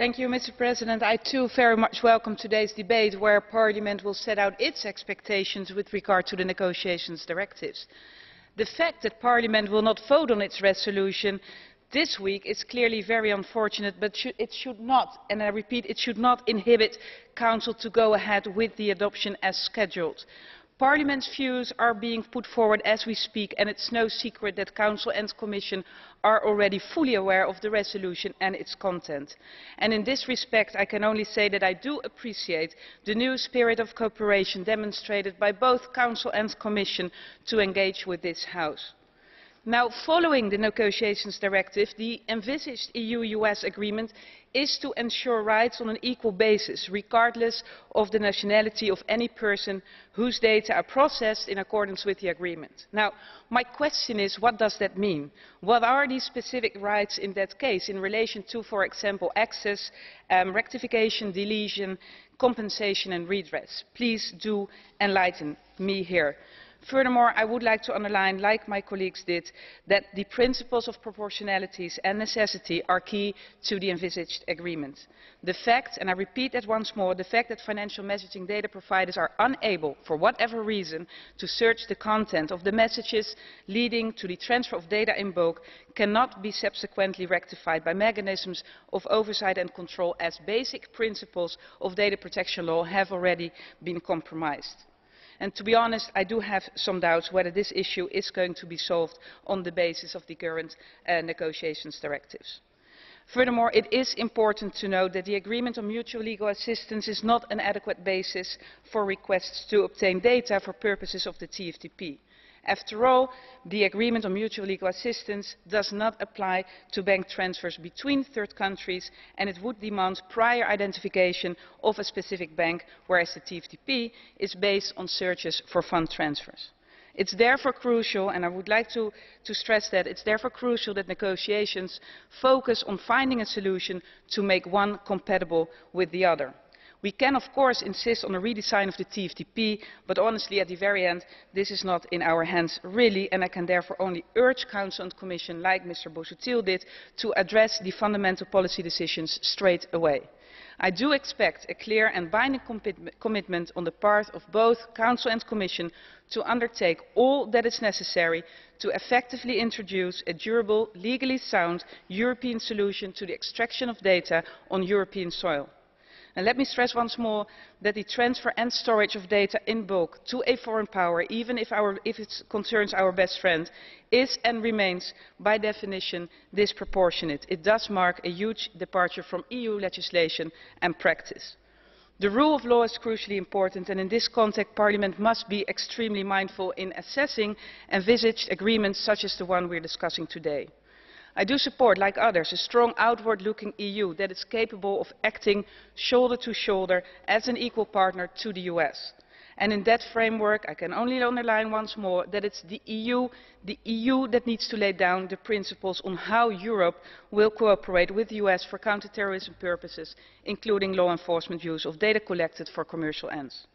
Mr. President. I too very much welcome today's debate where Parliament will set out its expectations with regard to the negotiations directives. The fact that Parliament will not vote on its resolution this week is clearly very unfortunate, but it should not, and I repeat, it should not inhibit Council to go ahead with the adoption as scheduled. Parliament's views are being put forward as we speak, and it's no secret that Council and Commission are already fully aware of the resolution and its content. And in this respect, I can only say that I do appreciate the new spirit of cooperation demonstrated by both Council and Commission to engage with this House. Now, following the negotiations directive, the envisaged EU-US agreement is to ensure rights on an equal basis, regardless of the nationality of any person whose data are processed in accordance with the agreement. Now, my question is, what does that mean? What are these specific rights in that case in relation to, for example, access, rectification, deletion, compensation and redress? Please do enlighten me here. Furthermore, I would like to underline, like my colleagues did, that the principles of proportionality and necessity are key to the envisaged agreement. The fact, and I repeat that once more, the fact that financial messaging data providers are unable, for whatever reason, to search the content of the messages leading to the transfer of data in bulk cannot be subsequently rectified by mechanisms of oversight and control, as basic principles of data protection law have already been compromised. And to be honest, I do have some doubts whether this issue is going to be solved on the basis of the current negotiations directives. Furthermore, it is important to note that the agreement on mutual legal assistance is not an adequate basis for requests to obtain data for purposes of the TFTP. After all, the agreement on mutual legal assistance does not apply to bank transfers between third countries, and it would demand prior identification of a specific bank, whereas the TFTP is based on searches for fund transfers. It's therefore crucial, and I would like to stress that, it's therefore crucial that negotiations focus on finding a solution to make one compatible with the other. We can, of course, insist on a redesign of the TFTP, but honestly, at the very end, this is not in our hands really, and I can therefore only urge Council and Commission, like Mr. Busuttil did, to address the fundamental policy decisions straight away. I do expect a clear and binding commitment on the part of both Council and Commission to undertake all that is necessary to effectively introduce a durable, legally sound European solution to the extraction of data on European soil. And let me stress once more that the transfer and storage of data in bulk to a foreign power, even if it concerns our best friend, is and remains by definition disproportionate. It does mark a huge departure from EU legislation and practice. The rule of law is crucially important, and in this context Parliament must be extremely mindful in assessing envisaged agreements such as the one we are discussing today. I do support, like others, a strong outward-looking EU that is capable of acting shoulder to shoulder as an equal partner to the US. And in that framework, I can only underline once more that it's the EU that needs to lay down the principles on how Europe will cooperate with the US for counter-terrorism purposes, including law enforcement use of data collected for commercial ends.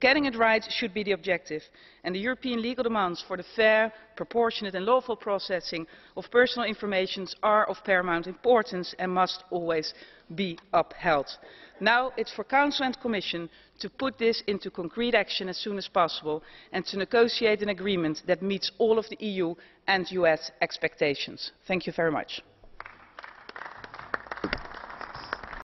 Getting it right should be the objective, and the European legal demands for the fair, proportionate and lawful processing of personal information are of paramount importance and must always be upheld. Now it's for Council and Commission to put this into concrete action as soon as possible and to negotiate an agreement that meets all of the EU and US expectations. Thank you very much.